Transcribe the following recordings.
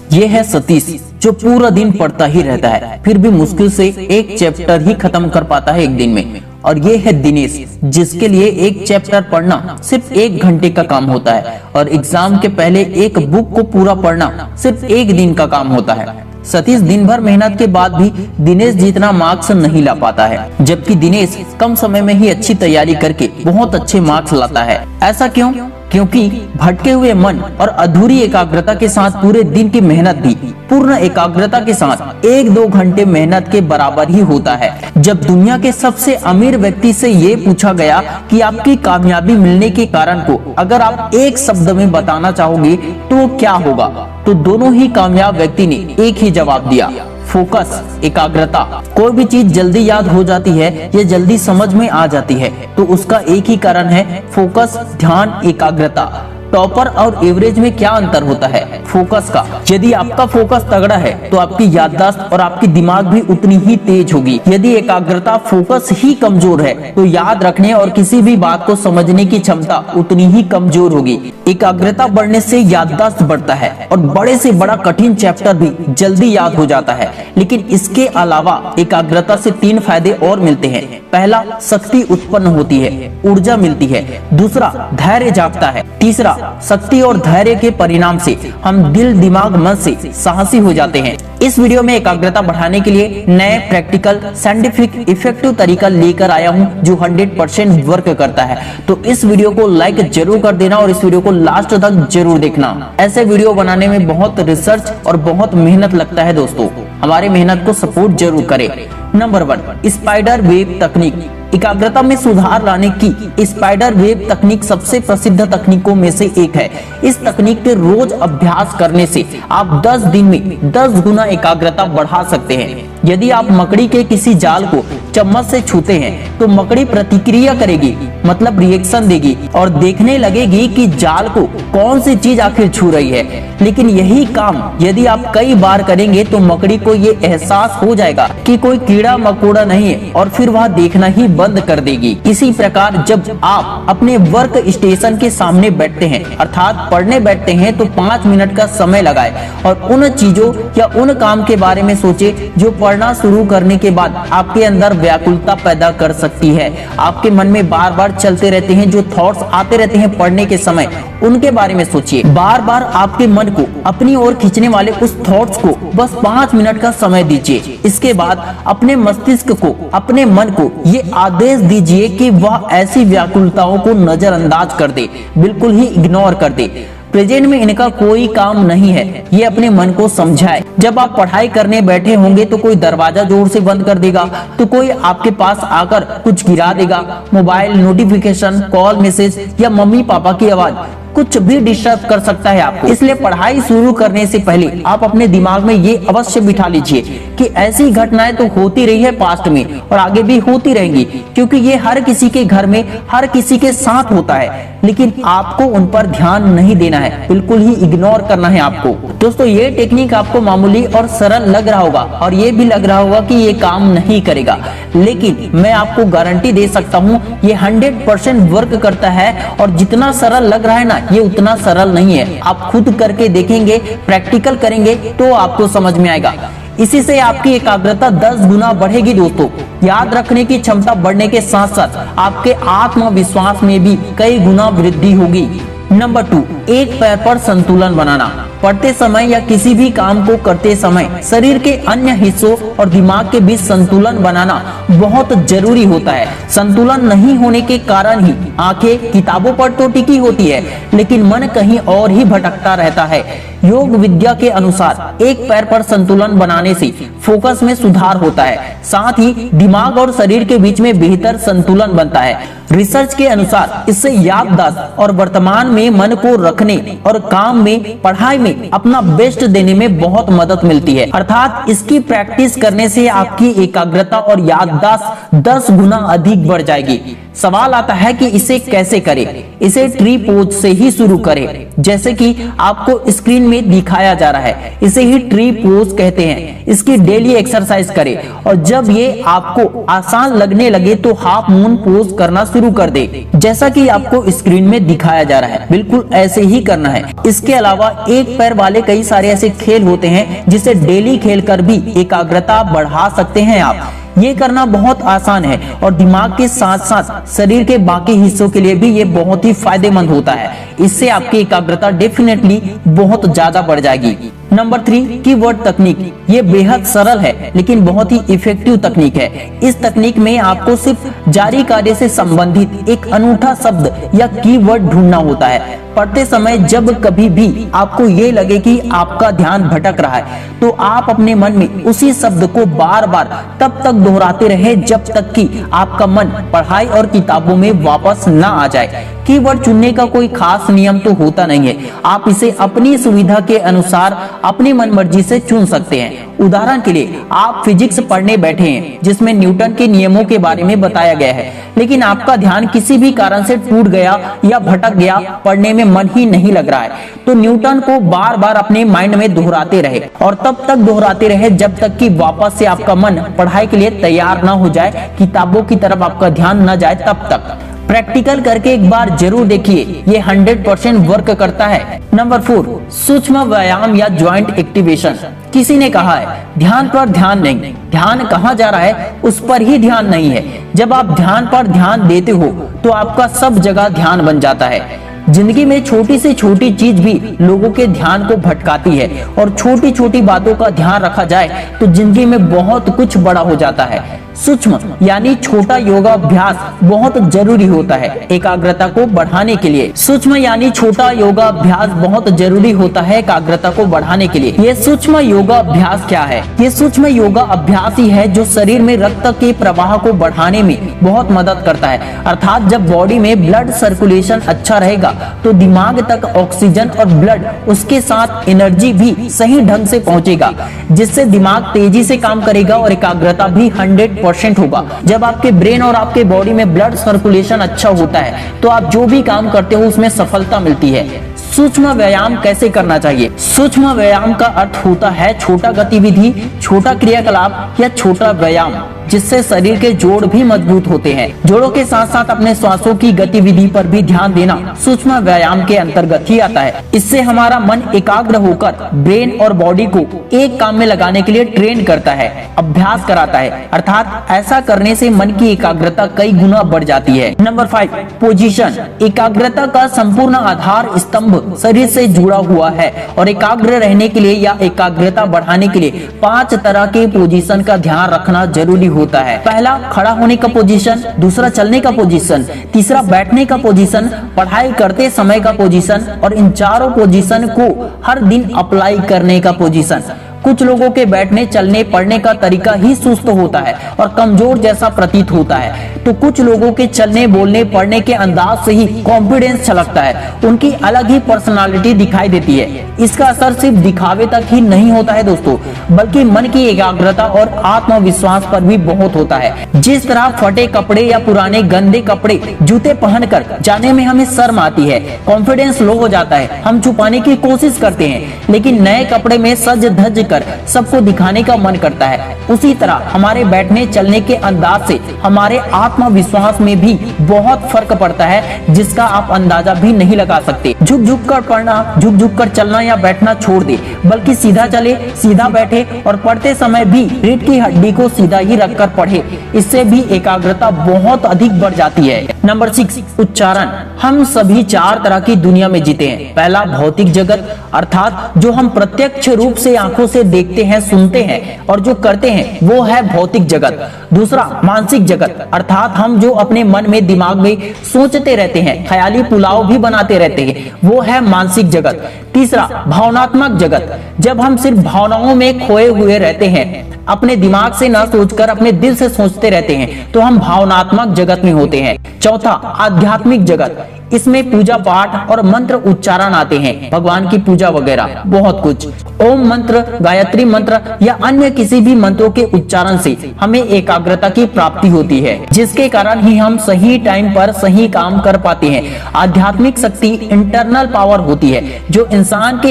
ये है सतीश, जो पूरा दिन पढ़ता ही रहता है, फिर भी मुश्किल से एक चैप्टर ही खत्म कर पाता है एक दिन में। और ये है दिनेश, जिसके लिए एक चैप्टर पढ़ना सिर्फ 1 घंटे का काम होता है और एग्जाम के पहले एक बुक को पूरा पढ़ना सिर्फ 1 दिन का काम होता है। सतीश दिन भर मेहनत के बाद भी दिनेश जितना मार्क्स नहीं ला पाता है, जबकि दिनेश कम समय में ही अच्छी तैयारी करके बहुत अच्छे मार्क्स लाता है। ऐसा क्यों? क्योंकि भटके हुए मन और अधूरी एकाग्रता के साथ पूरे दिन की मेहनत भी पूर्ण एकाग्रता के साथ 1-2 घंटे मेहनत के बराबर ही होता है। जब दुनिया के सबसे अमीर व्यक्ति से ये पूछा गया कि आपकी कामयाबी मिलने के कारण को अगर आप एक शब्द में बताना चाहोगे तो क्या होगा, तो दोनों ही कामयाब व्यक्ति ने एक ही जवाब दिया, फोकस, एकाग्रता। कोई भी चीज जल्दी याद हो जाती है या जल्दी समझ में आ जाती है तो उसका एक ही कारण है, फोकस, ध्यान, एकाग्रता। टॉपर और एवरेज में क्या अंतर होता है? फोकस का। यदि आपका फोकस तगड़ा है तो आपकी याददाश्त और आपकी दिमाग भी उतनी ही तेज होगी। यदि एकाग्रता, फोकस ही कमजोर है तो याद रखने और किसी भी बात को समझने की क्षमता उतनी ही कमजोर होगी। एकाग्रता बढ़ने से याददाश्त बढ़ता है और बड़े से बड़ा कठिन चैप्टर भी जल्दी याद हो जाता है। लेकिन इसके अलावा एकाग्रता से 3 फायदे और मिलते हैं। पहला, शक्ति उत्पन्न होती है, ऊर्जा मिलती है। दूसरा, धैर्य जागता है। तीसरा, शक्ति और धैर्य के परिणाम से हम दिल, दिमाग, मन से साहसी हो जाते हैं। इस वीडियो में एकाग्रता बढ़ाने के लिए नए प्रैक्टिकल, साइंटिफिक, इफेक्टिव तरीका लेकर आया हूं जो 100% वर्क करता है। तो इस वीडियो को लाइक जरूर कर देना और इस वीडियो को लास्ट तक जरूर देखना। ऐसे वीडियो बनाने में बहुत रिसर्च और बहुत मेहनत लगता है दोस्तों, हमारी मेहनत को सपोर्ट जरूर करें। नंबर 1, स्पाइडर वेब तकनीक। एकाग्रता में सुधार लाने की स्पाइडर वेब तकनीक सबसे प्रसिद्ध तकनीकों में से एक है। इस तकनीक के रोज अभ्यास करने से आप 10 दिन में 10 गुना एकाग्रता बढ़ा सकते हैं। यदि आप मकड़ी के किसी जाल को चम्मच से छूते हैं तो मकड़ी प्रतिक्रिया करेगी, मतलब रिएक्शन देगी और देखने लगेगी कि जाल को कौन सी चीज आखिर छू रही है। लेकिन यही काम यदि आप कई बार करेंगे तो मकड़ी को ये एहसास हो जाएगा कि कोई कीड़ा मकोड़ा नहीं है और फिर वह देखना ही बंद कर देगी। इसी प्रकार जब आप अपने वर्क स्टेशन के सामने बैठते हैं, अर्थात पढ़ने बैठते हैं, तो 5 मिनट का समय लगाए और उन चीजों या उन काम के बारे में सोचे जो पढ़ना शुरू करने के बाद आपके अंदर व्याकुलता पैदा कर सकती है। आपके मन में बार बार चलते रहते हैं, जो थॉट्स आते रहते हैं पढ़ने के समय, उनके बारे में सोचिए। बार बार आपके मन को अपनी ओर खींचने वाले उस थॉट्स को बस 5 मिनट का समय दीजिए। इसके बाद अपने मस्तिष्क को, अपने मन को ये आदेश दीजिए कि वह ऐसी व्याकुलताओं को नजरअंदाज कर दे, बिल्कुल ही इग्नोर कर दे। प्रेजेंट में इनका कोई काम नहीं है, ये अपने मन को समझाए। जब आप पढ़ाई करने बैठे होंगे तो कोई दरवाजा जोर से बंद कर देगा, तो कोई आपके पास आकर कुछ गिरा देगा। मोबाइल नोटिफिकेशन, कॉल, मैसेज या मम्मी पापा की आवाज कुछ भी डिस्टर्ब कर सकता है आपको। इसलिए पढ़ाई शुरू करने से पहले आप अपने दिमाग में ये अवश्य बिठा लीजिए कि ऐसी घटनाएं तो होती रही है पास्ट में और आगे भी होती रहेंगी, क्योंकि ये हर किसी के घर में, हर किसी के साथ होता है। लेकिन आपको उन पर ध्यान नहीं देना है, बिल्कुल ही इग्नोर करना है आपको। दोस्तों, ये टेक्निक आपको मामूली और सरल लग रहा होगा और ये भी लग रहा होगा कि ये काम नहीं करेगा, लेकिन मैं आपको गारंटी दे सकता हूँ ये 100% वर्क करता है। और जितना सरल लग रहा है ना, ये उतना सरल नहीं है। आप खुद करके देखेंगे, प्रैक्टिकल करेंगे तो आपको समझ में आएगा। इसी से आपकी एकाग्रता 10 गुना बढ़ेगी दोस्तों। याद रखने की क्षमता बढ़ने के साथ साथ आपके आत्मविश्वास में भी कई गुना वृद्धि होगी। नंबर 2, एक पैर पर संतुलन बनाना। पढ़ते समय या किसी भी काम को करते समय शरीर के अन्य हिस्सों और दिमाग के बीच संतुलन बनाना बहुत जरूरी होता है। संतुलन नहीं होने के कारण ही आंखें किताबों पर तो टिकी होती है, लेकिन मन कहीं और ही भटकता रहता है। योग विद्या के अनुसार एक पैर पर संतुलन बनाने से फोकस में सुधार होता है, साथ ही दिमाग और शरीर के बीच में बेहतर संतुलन बनता है। रिसर्च के अनुसार इससे याददाश्त और वर्तमान में मन को रखने और काम में, पढ़ाई में अपना बेस्ट देने में बहुत मदद मिलती है। अर्थात इसकी प्रैक्टिस करने से आपकी एकाग्रता और याददाश्त 10 गुना अधिक बढ़ जाएगी। सवाल आता है कि इसे कैसे करें। इसे ट्री पोज से ही शुरू करें, जैसे कि आपको स्क्रीन में दिखाया जा रहा है। इसे ही ट्री पोज कहते हैं। इसकी डेली एक्सरसाइज करें और जब ये आपको आसान लगने लगे तो हाफ मून पोज करना शुरू कर दे, जैसा कि आपको स्क्रीन में दिखाया जा रहा है। बिल्कुल ऐसे ही करना है। इसके अलावा एक पैर वाले कई सारे ऐसे खेल होते हैं जिसे डेली खेलकर भी एकाग्रता बढ़ा सकते हैं आप। ये करना बहुत आसान है और दिमाग के साथ साथ शरीर के बाकी हिस्सों के लिए भी ये बहुत ही फायदेमंद होता है। इससे आपकी एकाग्रता डेफिनेटली बहुत ज्यादा बढ़ जाएगी। नंबर 3, कीवर्ड तकनीक। ये बेहद सरल है लेकिन बहुत ही इफेक्टिव तकनीक है। इस तकनीक में आपको सिर्फ जारी कार्य से संबंधित एक अनूठा शब्द या कीवर्ड ढूंढना होता है। पढ़ते समय जब कभी भी आपको ये लगे कि आपका ध्यान भटक रहा है तो आप अपने मन में उसी शब्द को बार बार तब तक दोहराते रहे जब तक कि आपका मन पढ़ाई और किताबों में वापस ना आ जाए। कीवर्ड चुनने का कोई खास नियम तो होता नहीं है। आप इसे अपनी सुविधा के अनुसार अपनी मनमर्जी से चुन सकते हैं। उदाहरण के लिए आप फिजिक्स पढ़ने बैठे हैं जिसमें न्यूटन के नियमों के बारे में बताया गया है, लेकिन आपका ध्यान किसी भी कारण से टूट गया या भटक गया, पढ़ने में मन ही नहीं लग रहा है, तो न्यूटन को बार बार अपने माइंड में दोहराते रहे और तब तक दोहराते रहे जब तक कि वापस से आपका मन पढ़ाई के लिए तैयार ना हो जाए, किताबों की तरफ आपका ध्यान न जाए तब तक। प्रैक्टिकल करके एक बार जरूर देखिए, ये 100% वर्क करता है। नंबर 4, सूक्ष्म व्यायाम या ज्वाइंट एक्टिवेशन। किसी ने कहा है ध्यान पर ध्यान नहीं, ध्यान कहाँ जा रहा है उस पर ही ध्यान नहीं है। जब आप ध्यान पर ध्यान देते हो तो आपका सब जगह ध्यान बन जाता है। जिंदगी में छोटी से छोटी चीज भी लोगों के ध्यान को भटकाती है और छोटी छोटी बातों का ध्यान रखा जाए तो जिंदगी में बहुत कुछ बड़ा हो जाता है। सूक्ष्म यानी छोटा योगा अभ्यास बहुत जरूरी होता है एकाग्रता को बढ़ाने के लिए। सूक्ष्म यानी छोटा योगा अभ्यास बहुत जरूरी होता है एकाग्रता को बढ़ाने के लिए। ये सूक्ष्म योगा अभ्यास क्या है? ये सूक्ष्म योगा अभ्यास ही है जो शरीर में रक्त के प्रवाह को बढ़ाने में बहुत मदद करता है। अर्थात जब बॉडी में ब्लड सर्कुलेशन अच्छा रहेगा तो दिमाग तक ऑक्सीजन और ब्लड उसके साथ एनर्जी भी सही ढंग से पहुंचेगा, जिससे दिमाग तेजी से काम करेगा और एकाग्रता भी 100% होगा। जब आपके ब्रेन और आपके बॉडी में ब्लड सर्कुलेशन अच्छा होता है तो आप जो भी काम करते हो उसमें सफलता मिलती है। सूक्ष्म व्यायाम कैसे करना चाहिए? सूक्ष्म व्यायाम का अर्थ होता है छोटा गतिविधि, छोटा क्रियाकलाप या छोटा व्यायाम जिससे शरीर के जोड़ भी मजबूत होते हैं। जोड़ों के साथ साथ अपने श्वासों की गतिविधि पर भी ध्यान देना सूक्ष्म व्यायाम के अंतर्गत ही आता है। इससे हमारा मन एकाग्र होकर ब्रेन और बॉडी को एक काम में लगाने के लिए ट्रेन करता है, अभ्यास कराता है। अर्थात ऐसा करने से मन की एकाग्रता कई गुना बढ़ जाती है। Number 5, position. एकाग्रता का संपूर्ण आधार स्तंभ शरीर से जुड़ा हुआ है और एकाग्र रहने के लिए या एकाग्रता बढ़ाने के लिए 5 तरह के पोजीशन का ध्यान रखना जरूरी होता है। पहला, खड़ा होने का पोजीशन। दूसरा, चलने का पोजीशन। तीसरा, बैठने का पोजीशन। पढ़ाई करते समय का पोजीशन। और इन चारों पोजीशन को हर दिन अप्लाई करने का पोजीशन। कुछ लोगों के बैठने, चलने, पढ़ने का तरीका ही सुस्त होता है और कमजोर जैसा प्रतीत होता है, तो कुछ लोगों के चलने, बोलने, पढ़ने के अंदाज से ही कॉन्फिडेंस छलकता है। उनकी अलग ही पर्सनालिटी दिखाई देती है। इसका असर सिर्फ दिखावे तक ही नहीं होता है दोस्तों, बल्कि मन की एकाग्रता और आत्मविश्वास पर भी बहुत होता है। जिस तरह फटे कपड़े या पुराने गंदे कपड़े, जूते पहनकर जाने में हमें शर्म आती है, कॉन्फिडेंस लो हो जाता है, हम छुपाने की कोशिश करते हैं, लेकिन नए कपड़े में सज धज कर सबको दिखाने का मन करता है। उसी तरह हमारे बैठने, चलने के अंदाज से हमारे आत्मविश्वास में भी बहुत फर्क पड़ता है, जिसका आप अंदाजा भी नहीं लगा सकते। झुक झुक कर पढ़ना, झुक झुक कर चलना या बैठना छोड़ दे, बल्कि सीधा चले, सीधा बैठे और पढ़ते समय भी रीढ़ की हड्डी को सीधा ही रखकर पढ़े। इससे भी एकाग्रता बहुत अधिक बढ़ जाती है। नंबर 6, उच्चारण। हम सभी 4 तरह की दुनिया में जीते हैं। पहला, भौतिक जगत, अर्थात जो हम प्रत्यक्ष रूप से आंखों से देखते हैं, सुनते हैं और जो करते हैं वो है भौतिक जगत। दूसरा, मानसिक जगत, अर्थात हम जो अपने मन में, दिमाग में सोचते रहते हैं, ख्याली पुलाव भी बनाते रहते हैं, वो है मानसिक जगत। तीसरा, भावनात्मक जगत, जब हम सिर्फ भावनाओं में खोए हुए रहते हैं, अपने दिमाग से ना सोचकर अपने दिल से सोचते रहते हैं, तो हम भावनात्मक जगत में होते हैं। चौथा, आध्यात्मिक जगत, इसमें पूजा पाठ और मंत्र उच्चारण आते हैं, भगवान की पूजा वगैरह बहुत कुछ। ओम मंत्र, गायत्री मंत्र या अन्य किसी भी मंत्रों के उच्चारण से हमें एकाग्रता की प्राप्ति होती है, जिसके कारण ही हम सही टाइम पर सही काम कर पाते हैं। आध्यात्मिक शक्ति इंटरनल पावर होती है जो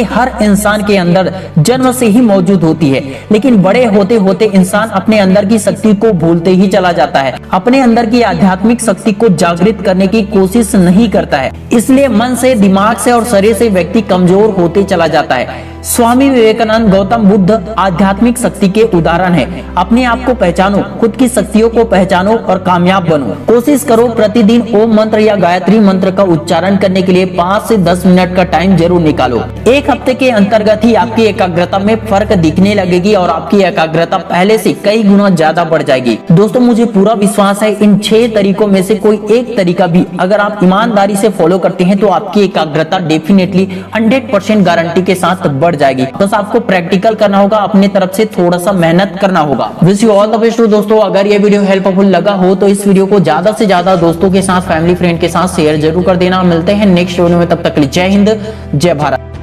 हर इंसान के अंदर जन्म से ही मौजूद होती है, लेकिन बड़े होते होते इंसान अपने अंदर की शक्ति को भूलते ही चला जाता है, अपने अंदर की आध्यात्मिक शक्ति को जागृत करने की कोशिश नहीं करता है। इसलिए मन से, दिमाग से और शरीर से व्यक्ति कमजोर होते चला जाता है। स्वामी विवेकानंद, गौतम बुद्ध आध्यात्मिक शक्ति के उदाहरण हैं। अपने आप को पहचानो, खुद की शक्तियों को पहचानो और कामयाब बनो। कोशिश करो प्रतिदिन ओम मंत्र या गायत्री मंत्र का उच्चारण करने के लिए 5 से 10 मिनट का टाइम जरूर निकालो। एक हफ्ते के अंतर्गत ही आपकी एकाग्रता में फर्क दिखने लगेगी और आपकी एकाग्रता पहले से कई गुना ज्यादा बढ़ जाएगी। दोस्तों, मुझे पूरा विश्वास है इन 6 तरीकों में से कोई एक तरीका भी अगर आप ईमानदारी से फॉलो करते हैं तो आपकी एकाग्रता डेफिनेटली 100% गारंटी के साथ बढ़ जाएगी। बस आपको प्रैक्टिकल करना होगा, अपने तरफ से थोड़ा सा मेहनत करना होगा। Wish you all the best दोस्तों। अगर ये वीडियो हेल्पफुल लगा हो तो इस वीडियो को ज्यादा से ज्यादा दोस्तों के साथ, फैमिली फ्रेंड के साथ शेयर जरूर कर देना। मिलते हैं नेक्स्ट वीडियो में, तब तक जय हिंद, जय भारत।